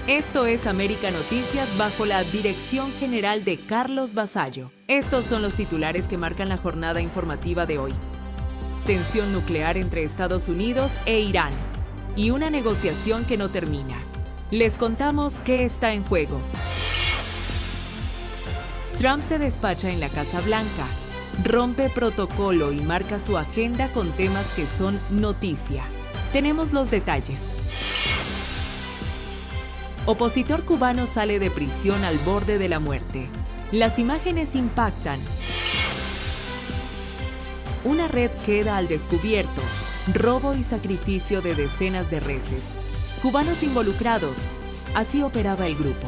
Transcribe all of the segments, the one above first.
Esto es América Noticias bajo la dirección general de Carlos Vasallo. Estos son los titulares que marcan la jornada informativa de hoy. Tensión nuclear entre Estados Unidos e Irán y una negociación que no termina. Les contamos qué está en juego. Trump se despacha en la Casa Blanca, rompe protocolo y marca su agenda con temas que son noticia. Tenemos los detalles. Opositor cubano sale de prisión al borde de la muerte. Las imágenes impactan. Una red queda al descubierto. Robo y sacrificio de decenas de reses. Cubanos involucrados. Así operaba el grupo.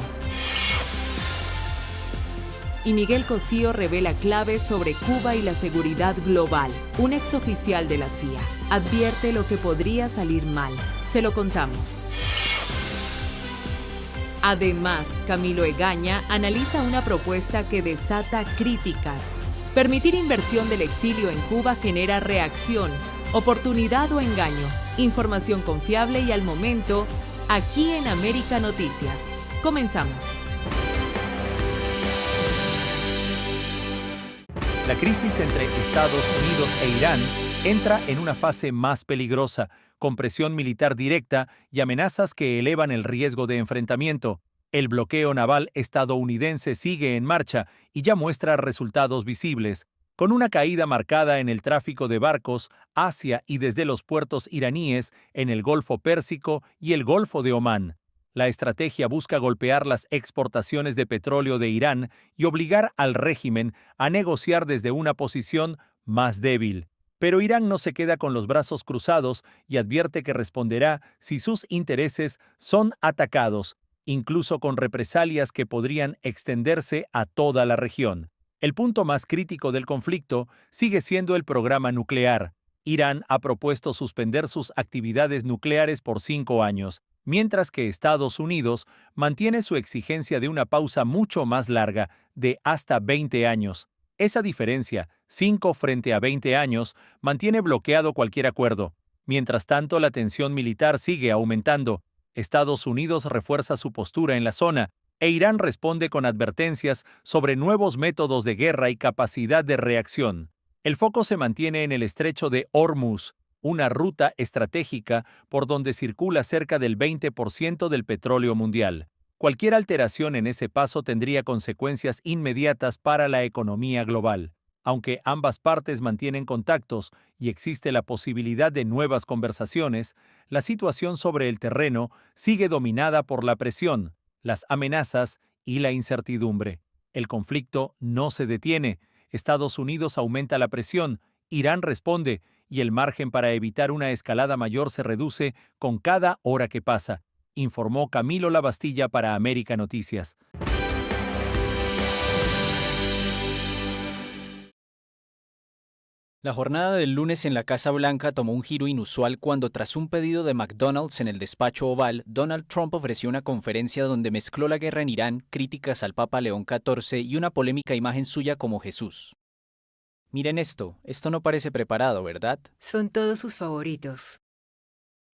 Y Miguel Cosío revela claves sobre Cuba y la seguridad global. Un exoficial de la CIA advierte lo que podría salir mal. Se lo contamos. Además, Camilo Egaña analiza una propuesta que desata críticas. Permitir inversión del exilio en Cuba genera reacción, oportunidad o engaño. Información confiable y al momento, aquí en América Noticias. Comenzamos. La crisis entre Estados Unidos e Irán entra en una fase más peligrosa, con presión militar directa y amenazas que elevan el riesgo de enfrentamiento. El bloqueo naval estadounidense sigue en marcha y ya muestra resultados visibles, con una caída marcada en el tráfico de barcos hacia y desde los puertos iraníes en el Golfo Pérsico y el Golfo de Omán. La estrategia busca golpear las exportaciones de petróleo de Irán y obligar al régimen a negociar desde una posición más débil. Pero Irán no se queda con los brazos cruzados y advierte que responderá si sus intereses son atacados, incluso con represalias que podrían extenderse a toda la región. El punto más crítico del conflicto sigue siendo el programa nuclear. Irán ha propuesto suspender sus actividades nucleares por 5 años, mientras que Estados Unidos mantiene su exigencia de una pausa mucho más larga, de hasta 20 años. Esa diferencia, 5 frente a 20 años, mantiene bloqueado cualquier acuerdo. Mientras tanto, la tensión militar sigue aumentando. Estados Unidos refuerza su postura en la zona, e Irán responde con advertencias sobre nuevos métodos de guerra y capacidad de reacción. El foco se mantiene en el estrecho de Hormuz, una ruta estratégica por donde circula cerca del 20% del petróleo mundial. Cualquier alteración en ese paso tendría consecuencias inmediatas para la economía global. Aunque ambas partes mantienen contactos y existe la posibilidad de nuevas conversaciones, la situación sobre el terreno sigue dominada por la presión, las amenazas y la incertidumbre. El conflicto no se detiene. Estados Unidos aumenta la presión, Irán responde, y el margen para evitar una escalada mayor se reduce con cada hora que pasa, informó Camilo Lavastilla para América Noticias. La jornada del lunes en la Casa Blanca tomó un giro inusual cuando, tras un pedido de McDonald's en el despacho oval, Donald Trump ofreció una conferencia donde mezcló la guerra en Irán, críticas al Papa León XIV y una polémica imagen suya como Jesús. Miren esto no parece preparado, ¿verdad? Son todos sus favoritos.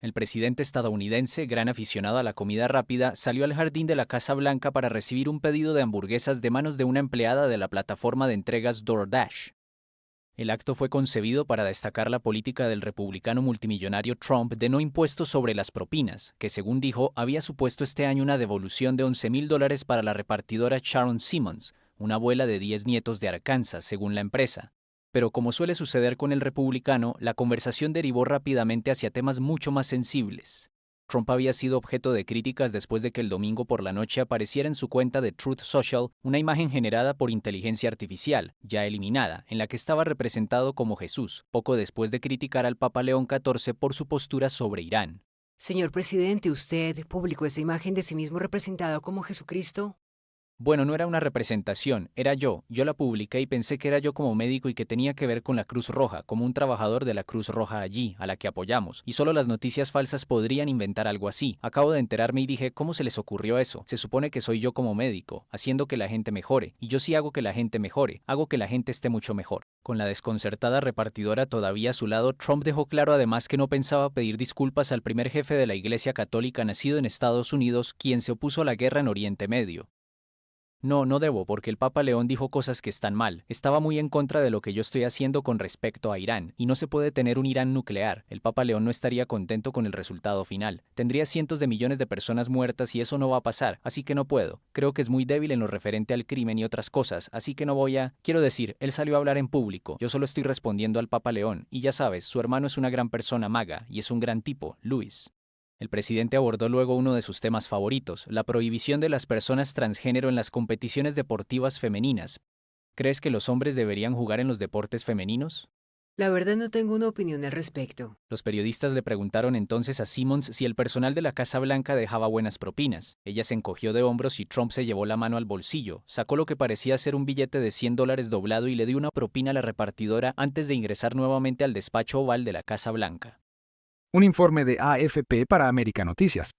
El presidente estadounidense, gran aficionado a la comida rápida, salió al jardín de la Casa Blanca para recibir un pedido de hamburguesas de manos de una empleada de la plataforma de entregas DoorDash. El acto fue concebido para destacar la política del republicano multimillonario Trump de no impuestos sobre las propinas, que según dijo había supuesto este año una devolución de $11,000 para la repartidora Sharon Simmons, una abuela de 10 nietos de Arkansas, según la empresa. Pero como suele suceder con el republicano, la conversación derivó rápidamente hacia temas mucho más sensibles. Trump había sido objeto de críticas después de que el domingo por la noche apareciera en su cuenta de Truth Social una imagen generada por inteligencia artificial, ya eliminada, en la que estaba representado como Jesús, poco después de criticar al Papa León XIV por su postura sobre Irán. Señor presidente, ¿usted publicó esa imagen de sí mismo representado como Jesucristo? Bueno, no era una representación, era yo. Yo la publiqué y pensé que era yo como médico y que tenía que ver con la Cruz Roja, como un trabajador de la Cruz Roja allí, a la que apoyamos. Y solo las noticias falsas podrían inventar algo así. Acabo de enterarme y dije, ¿cómo se les ocurrió eso? Se supone que soy yo como médico, haciendo que la gente mejore. Y yo sí hago que la gente mejore, hago que la gente esté mucho mejor. Con la desconcertada repartidora todavía a su lado, Trump dejó claro además que no pensaba pedir disculpas al primer jefe de la Iglesia Católica nacido en Estados Unidos, quien se opuso a la guerra en Oriente Medio. No, no debo, porque el Papa León dijo cosas que están mal. Estaba muy en contra de lo que yo estoy haciendo con respecto a Irán, y no se puede tener un Irán nuclear. El Papa León no estaría contento con el resultado final. Tendría cientos de millones de personas muertas y eso no va a pasar, así que no puedo. Creo que es muy débil en lo referente al crimen y otras cosas, así que no voy a... Quiero decir, él salió a hablar en público. Yo solo estoy respondiendo al Papa León, y ya sabes, su hermano es una gran persona maga, y es un gran tipo, Luis. El presidente abordó luego uno de sus temas favoritos, la prohibición de las personas transgénero en las competiciones deportivas femeninas. ¿Crees que los hombres deberían jugar en los deportes femeninos? La verdad no tengo una opinión al respecto. Los periodistas le preguntaron entonces a Simmons si el personal de la Casa Blanca dejaba buenas propinas. Ella se encogió de hombros y Trump se llevó la mano al bolsillo, sacó lo que parecía ser un billete de $100 doblado y le dio una propina a la repartidora antes de ingresar nuevamente al despacho oval de la Casa Blanca. Un informe de AFP para América Noticias.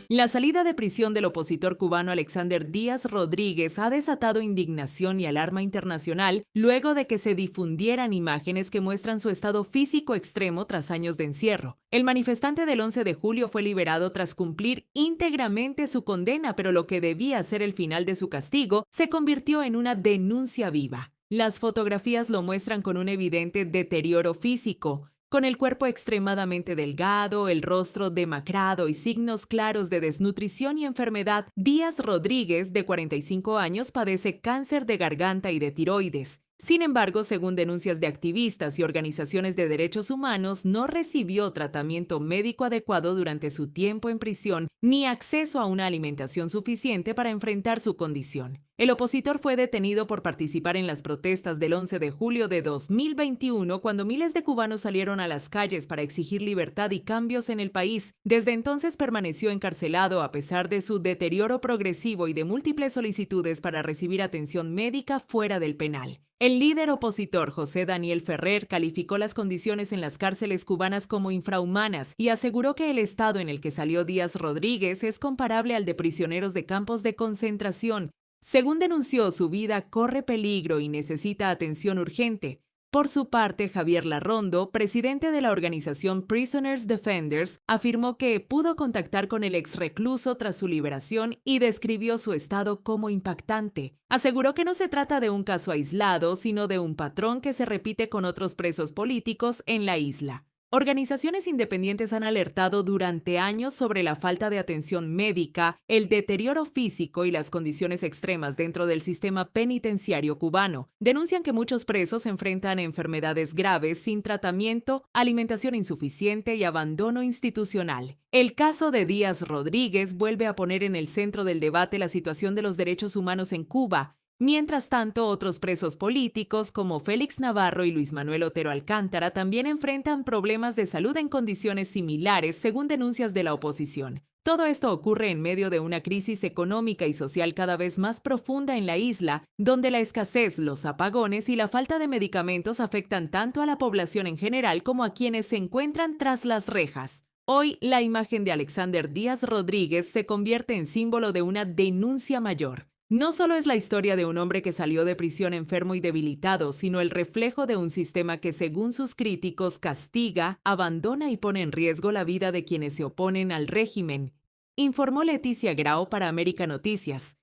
La salida de prisión del opositor cubano Alexander Díaz Rodríguez ha desatado indignación y alarma internacional luego de que se difundieran imágenes que muestran su estado físico extremo tras años de encierro. El manifestante del 11 de julio fue liberado tras cumplir íntegramente su condena, pero lo que debía ser el final de su castigo se convirtió en una denuncia viva. Las fotografías lo muestran con un evidente deterioro físico, con el cuerpo extremadamente delgado, el rostro demacrado y signos claros de desnutrición y enfermedad. Díaz Rodríguez, de 45 años, padece cáncer de garganta y de tiroides. Sin embargo, según denuncias de activistas y organizaciones de derechos humanos, no recibió tratamiento médico adecuado durante su tiempo en prisión ni acceso a una alimentación suficiente para enfrentar su condición. El opositor fue detenido por participar en las protestas del 11 de julio de 2021, cuando miles de cubanos salieron a las calles para exigir libertad y cambios en el país. Desde entonces permaneció encarcelado a pesar de su deterioro progresivo y de múltiples solicitudes para recibir atención médica fuera del penal. El líder opositor José Daniel Ferrer calificó las condiciones en las cárceles cubanas como infrahumanas y aseguró que el estado en el que salió Díaz Rodríguez es comparable al de prisioneros de campos de concentración. Según denunció, su vida corre peligro y necesita atención urgente. Por su parte, Javier Larrondo, presidente de la organización Prisoners Defenders, afirmó que pudo contactar con el exrecluso tras su liberación y describió su estado como impactante. Aseguró que no se trata de un caso aislado, sino de un patrón que se repite con otros presos políticos en la isla. Organizaciones independientes han alertado durante años sobre la falta de atención médica, el deterioro físico y las condiciones extremas dentro del sistema penitenciario cubano. Denuncian que muchos presos enfrentan enfermedades graves sin tratamiento, alimentación insuficiente y abandono institucional. El caso de Díaz Rodríguez vuelve a poner en el centro del debate la situación de los derechos humanos en Cuba. Mientras tanto, otros presos políticos como Félix Navarro y Luis Manuel Otero Alcántara también enfrentan problemas de salud en condiciones similares, según denuncias de la oposición. Todo esto ocurre en medio de una crisis económica y social cada vez más profunda en la isla, donde la escasez, los apagones y la falta de medicamentos afectan tanto a la población en general como a quienes se encuentran tras las rejas. Hoy, la imagen de Alexander Díaz Rodríguez se convierte en símbolo de una denuncia mayor. No solo es la historia de un hombre que salió de prisión enfermo y debilitado, sino el reflejo de un sistema que, según sus críticos, castiga, abandona y pone en riesgo la vida de quienes se oponen al régimen, informó Leticia Grau para América Noticias.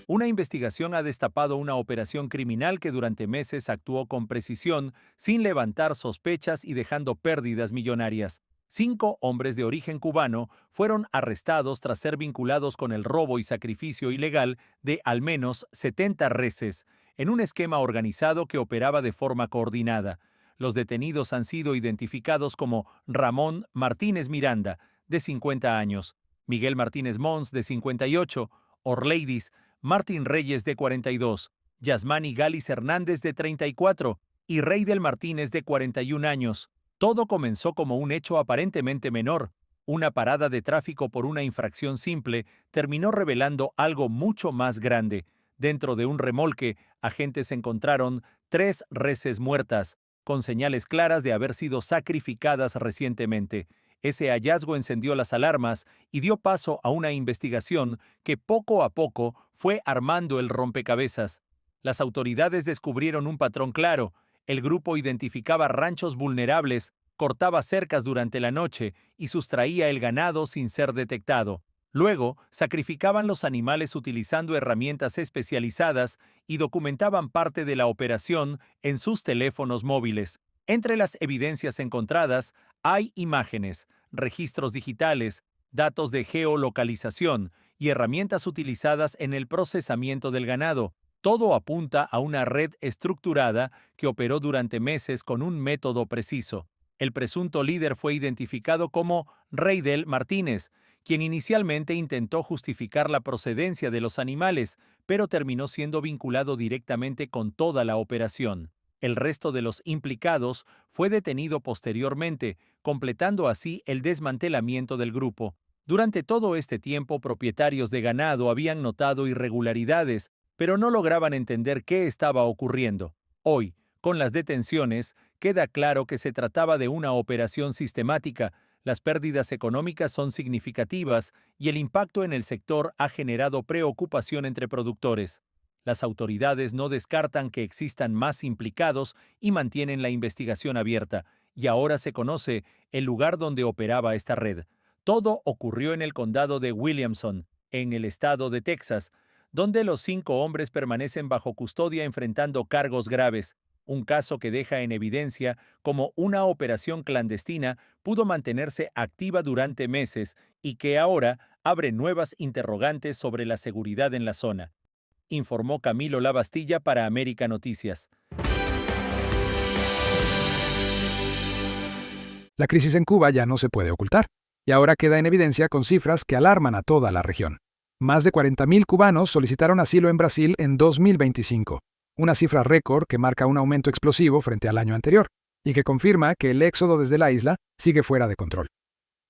Una investigación ha destapado una operación criminal que durante meses actuó con precisión, sin levantar sospechas y dejando pérdidas millonarias. 5 hombres de origen cubano fueron arrestados tras ser vinculados con el robo y sacrificio ilegal de al menos 70 reses, en un esquema organizado que operaba de forma coordinada. Los detenidos han sido identificados como Ramón Martínez Miranda, de 50 años, Miguel Martínez Mons, de 58, Orleidis Martín Reyes, de 42, Yasmani Galis Hernández, de 34, y Reidel Martínez, de 41 años. Todo comenzó como un hecho aparentemente menor. Una parada de tráfico por una infracción simple terminó revelando algo mucho más grande. Dentro de un remolque, agentes encontraron 3 reses muertas, con señales claras de haber sido sacrificadas recientemente. Ese hallazgo encendió las alarmas y dio paso a una investigación que poco a poco fue armando el rompecabezas. Las autoridades descubrieron un patrón claro. El grupo identificaba ranchos vulnerables, cortaba cercas durante la noche y sustraía el ganado sin ser detectado. Luego, sacrificaban los animales utilizando herramientas especializadas y documentaban parte de la operación en sus teléfonos móviles. Entre las evidencias encontradas hay imágenes, registros digitales, datos de geolocalización y herramientas utilizadas en el procesamiento del ganado. Todo apunta a una red estructurada que operó durante meses con un método preciso. El presunto líder fue identificado como Reidel Martínez, quien inicialmente intentó justificar la procedencia de los animales, pero terminó siendo vinculado directamente con toda la operación. El resto de los implicados fue detenido posteriormente, completando así el desmantelamiento del grupo. Durante todo este tiempo, propietarios de ganado habían notado irregularidades, pero no lograban entender qué estaba ocurriendo. Hoy, con las detenciones, queda claro que se trataba de una operación sistemática. Las pérdidas económicas son significativas y el impacto en el sector ha generado preocupación entre productores. Las autoridades no descartan que existan más implicados y mantienen la investigación abierta, y ahora se conoce el lugar donde operaba esta red. Todo ocurrió en el condado de Williamson, en el estado de Texas, donde los 5 hombres permanecen bajo custodia enfrentando cargos graves. Un caso que deja en evidencia cómo una operación clandestina pudo mantenerse activa durante meses y que ahora abre nuevas interrogantes sobre la seguridad en la zona, informó Camilo Lavastilla para América Noticias. La crisis en Cuba ya no se puede ocultar, y ahora queda en evidencia con cifras que alarman a toda la región. Más de 40.000 cubanos solicitaron asilo en Brasil en 2025. Una cifra récord que marca un aumento explosivo frente al año anterior, y que confirma que el éxodo desde la isla sigue fuera de control.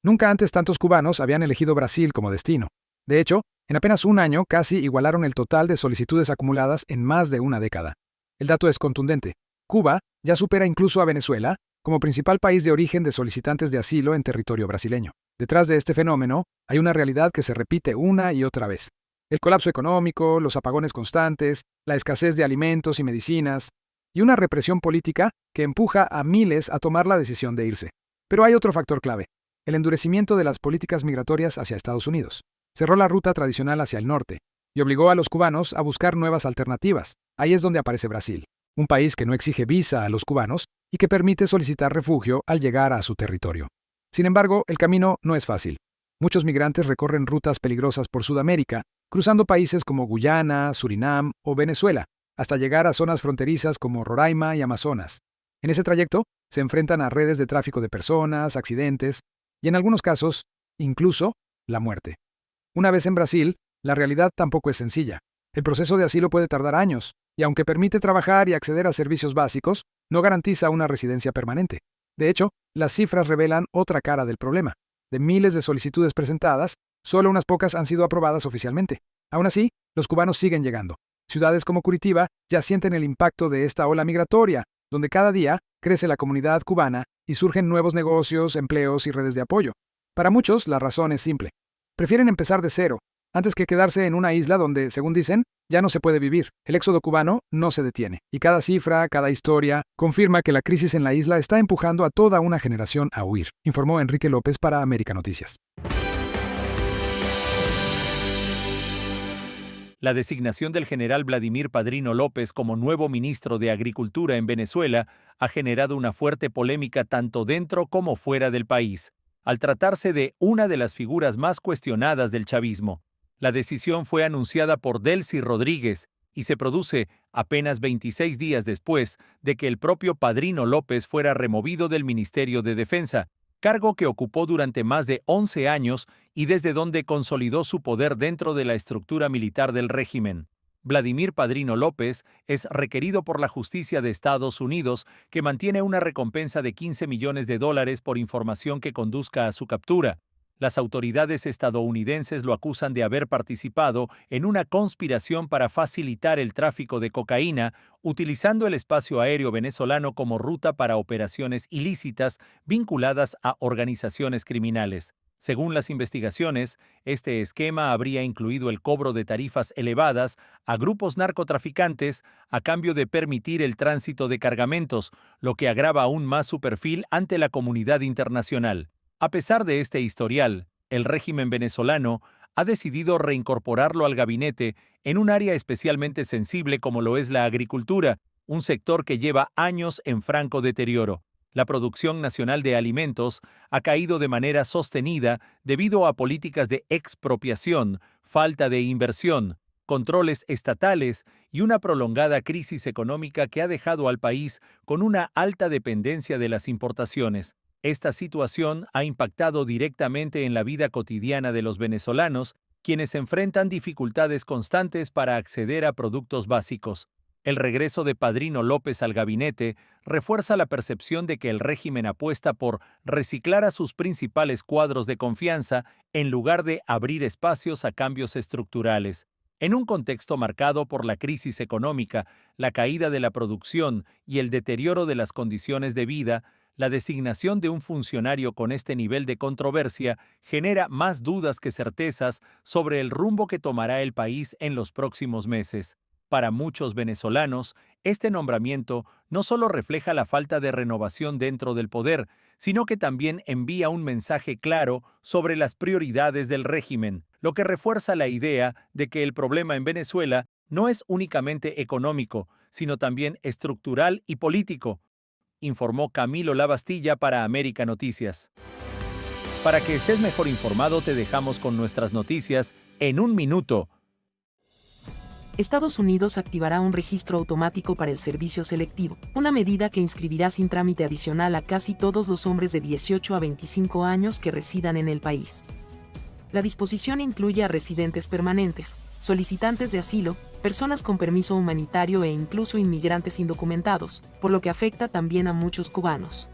Nunca antes tantos cubanos habían elegido Brasil como destino. De hecho, en apenas un año casi igualaron el total de solicitudes acumuladas en más de una década. El dato es contundente. Cuba ya supera incluso a Venezuela como principal país de origen de solicitantes de asilo en territorio brasileño. Detrás de este fenómeno hay una realidad que se repite una y otra vez. El colapso económico, los apagones constantes, la escasez de alimentos y medicinas, y una represión política que empuja a miles a tomar la decisión de irse. Pero hay otro factor clave: el endurecimiento de las políticas migratorias hacia Estados Unidos. Cerró la ruta tradicional hacia el norte y obligó a los cubanos a buscar nuevas alternativas. Ahí es donde aparece Brasil, un país que no exige visa a los cubanos y que permite solicitar refugio al llegar a su territorio. Sin embargo, el camino no es fácil. Muchos migrantes recorren rutas peligrosas por Sudamérica, cruzando países como Guyana, Surinam o Venezuela, hasta llegar a zonas fronterizas como Roraima y Amazonas. En ese trayecto, se enfrentan a redes de tráfico de personas, accidentes y, en algunos casos, incluso, la muerte. Una vez en Brasil, la realidad tampoco es sencilla. El proceso de asilo puede tardar años, y aunque permite trabajar y acceder a servicios básicos, no garantiza una residencia permanente. De hecho, las cifras revelan otra cara del problema. De miles de solicitudes presentadas, solo unas pocas han sido aprobadas oficialmente. Aún así, los cubanos siguen llegando. Ciudades como Curitiba ya sienten el impacto de esta ola migratoria, donde cada día crece la comunidad cubana y surgen nuevos negocios, empleos y redes de apoyo. Para muchos, la razón es simple. Prefieren empezar de cero, antes que quedarse en una isla donde, según dicen, ya no se puede vivir. El éxodo cubano no se detiene, y cada cifra, cada historia, confirma que la crisis en la isla está empujando a toda una generación a huir, informó Enrique López para América Noticias. La designación del general Vladimir Padrino López como nuevo ministro de Agricultura en Venezuela ha generado una fuerte polémica tanto dentro como fuera del país, al tratarse de una de las figuras más cuestionadas del chavismo. La decisión fue anunciada por Delcy Rodríguez y se produce apenas 26 días después de que el propio Padrino López fuera removido del Ministerio de Defensa, cargo que ocupó durante más de 11 años y desde donde consolidó su poder dentro de la estructura militar del régimen. Vladimir Padrino López es requerido por la justicia de Estados Unidos, que mantiene una recompensa de $15 millones por información que conduzca a su captura. Las autoridades estadounidenses lo acusan de haber participado en una conspiración para facilitar el tráfico de cocaína, utilizando el espacio aéreo venezolano como ruta para operaciones ilícitas vinculadas a organizaciones criminales. Según las investigaciones, este esquema habría incluido el cobro de tarifas elevadas a grupos narcotraficantes a cambio de permitir el tránsito de cargamentos, lo que agrava aún más su perfil ante la comunidad internacional. A pesar de este historial, el régimen venezolano ha decidido reincorporarlo al gabinete en un área especialmente sensible como lo es la agricultura, un sector que lleva años en franco deterioro. La producción nacional de alimentos ha caído de manera sostenida debido a políticas de expropiación, falta de inversión, controles estatales y una prolongada crisis económica que ha dejado al país con una alta dependencia de las importaciones. Esta situación ha impactado directamente en la vida cotidiana de los venezolanos, quienes enfrentan dificultades constantes para acceder a productos básicos. El regreso de Padrino López al gabinete refuerza la percepción de que el régimen apuesta por reciclar a sus principales cuadros de confianza en lugar de abrir espacios a cambios estructurales. En un contexto marcado por la crisis económica, la caída de la producción y el deterioro de las condiciones de vida, la designación de un funcionario con este nivel de controversia genera más dudas que certezas sobre el rumbo que tomará el país en los próximos meses. Para muchos venezolanos, este nombramiento no solo refleja la falta de renovación dentro del poder, sino que también envía un mensaje claro sobre las prioridades del régimen, lo que refuerza la idea de que el problema en Venezuela no es únicamente económico, sino también estructural y político, informó Camilo Lavastilla para América Noticias. Para que estés mejor informado, te dejamos con nuestras noticias en un minuto. Estados Unidos activará un registro automático para el servicio selectivo, una medida que inscribirá sin trámite adicional a casi todos los hombres de 18 a 25 años que residan en el país. La disposición incluye a residentes permanentes, solicitantes de asilo, personas con permiso humanitario e incluso inmigrantes indocumentados, por lo que afecta también a muchos cubanos.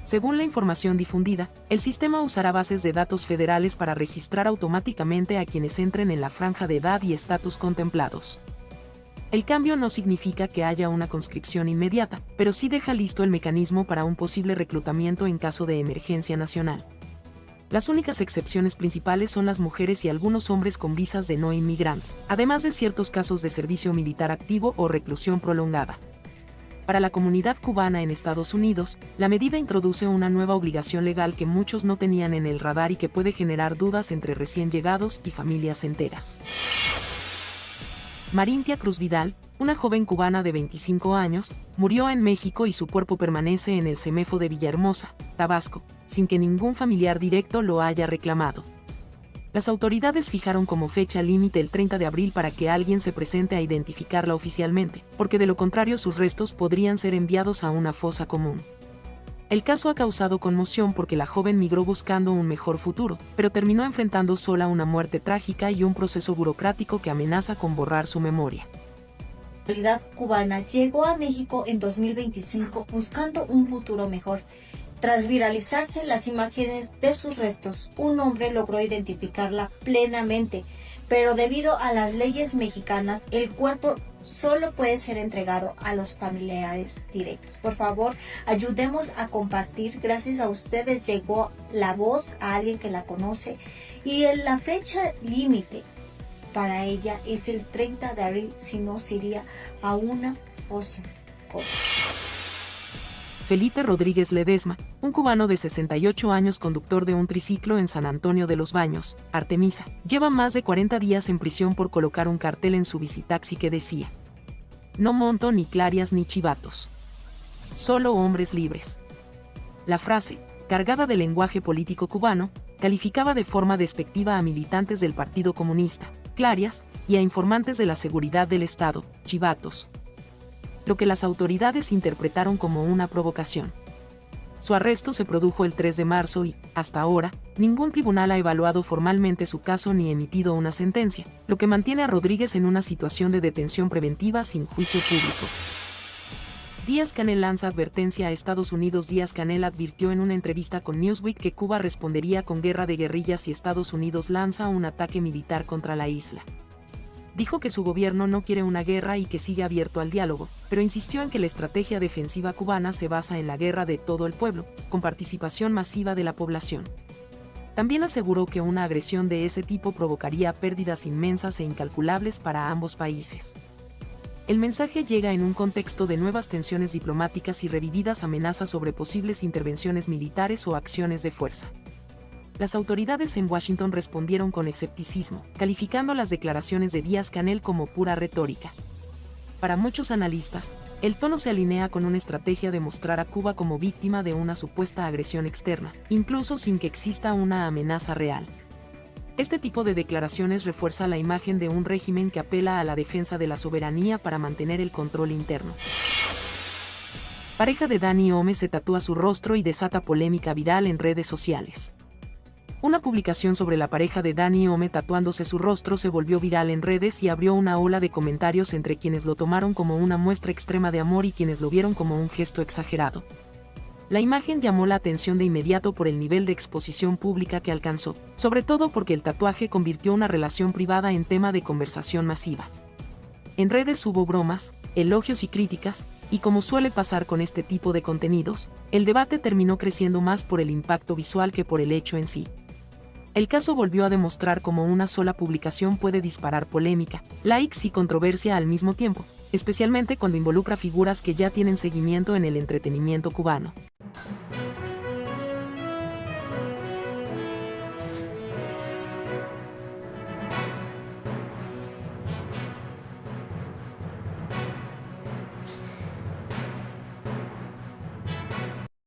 Según la información difundida, el sistema usará bases de datos federales para registrar automáticamente a quienes entren en la franja de edad y estatus contemplados. El cambio no significa que haya una conscripción inmediata, pero sí deja listo el mecanismo para un posible reclutamiento en caso de emergencia nacional. Las únicas excepciones principales son las mujeres y algunos hombres con visas de no inmigrante, además de ciertos casos de servicio militar activo o reclusión prolongada. Para la comunidad cubana en Estados Unidos, la medida introduce una nueva obligación legal que muchos no tenían en el radar y que puede generar dudas entre recién llegados y familias enteras. Marintia Cruz Vidal, una joven cubana de 25 años, murió en México y su cuerpo permanece en el CEMEFO de Villahermosa, Tabasco, sin que ningún familiar directo lo haya reclamado. Las autoridades fijaron como fecha límite el 30 de abril para que alguien se presente a identificarla oficialmente, porque de lo contrario sus restos podrían ser enviados a una fosa común. El caso ha causado conmoción porque la joven migró buscando un mejor futuro, pero terminó enfrentando sola una muerte trágica y un proceso burocrático que amenaza con borrar su memoria. La comunidad cubana llegó a México en 2025 buscando un futuro mejor. Tras viralizarse las imágenes de sus restos, un hombre logró identificarla plenamente, pero debido a las leyes mexicanas, el cuerpo solo puede ser entregado a los familiares directos. Por favor, ayudemos a compartir. Gracias a ustedes llegó la voz a alguien que la conoce y la fecha límite para ella es el 30 de abril, si no se iría a una fosa común. Felipe Rodríguez Ledesma, un cubano de 68 años conductor de un triciclo en San Antonio de los Baños, Artemisa, lleva más de 40 días en prisión por colocar un cartel en su bicitaxi que decía: "No monto ni clarias ni chivatos. Solo hombres libres". La frase, cargada de lenguaje político cubano, calificaba de forma despectiva a militantes del Partido Comunista, clarias, y a informantes de la seguridad del Estado, chivatos, lo que las autoridades interpretaron como una provocación. Su arresto se produjo el 3 de marzo y, hasta ahora, ningún tribunal ha evaluado formalmente su caso ni emitido una sentencia, lo que mantiene a Rodríguez en una situación de detención preventiva sin juicio público. Díaz-Canel lanza advertencia a Estados Unidos. Díaz-Canel advirtió en una entrevista con Newsweek que Cuba respondería con guerra de guerrillas si Estados Unidos lanza un ataque militar contra la isla. Dijo que su gobierno no quiere una guerra y que sigue abierto al diálogo, pero insistió en que la estrategia defensiva cubana se basa en la guerra de todo el pueblo, con participación masiva de la población. También aseguró que una agresión de ese tipo provocaría pérdidas inmensas e incalculables para ambos países. El mensaje llega en un contexto de nuevas tensiones diplomáticas y revividas amenazas sobre posibles intervenciones militares o acciones de fuerza. Las autoridades en Washington respondieron con escepticismo, calificando las declaraciones de Díaz-Canel como pura retórica. Para muchos analistas, el tono se alinea con una estrategia de mostrar a Cuba como víctima de una supuesta agresión externa, incluso sin que exista una amenaza real. Este tipo de declaraciones refuerza la imagen de un régimen que apela a la defensa de la soberanía para mantener el control interno. Pareja de Dani Ome se tatúa su rostro y desata polémica viral en redes sociales. Una publicación sobre la pareja de Dani Ome tatuándose su rostro se volvió viral en redes y abrió una ola de comentarios entre quienes lo tomaron como una muestra extrema de amor y quienes lo vieron como un gesto exagerado. La imagen llamó la atención de inmediato por el nivel de exposición pública que alcanzó, sobre todo porque el tatuaje convirtió una relación privada en tema de conversación masiva. En redes hubo bromas, elogios y críticas, y como suele pasar con este tipo de contenidos, el debate terminó creciendo más por el impacto visual que por el hecho en sí. El caso volvió a demostrar cómo una sola publicación puede disparar polémica, likes y controversia al mismo tiempo, especialmente cuando involucra figuras que ya tienen seguimiento en el entretenimiento cubano.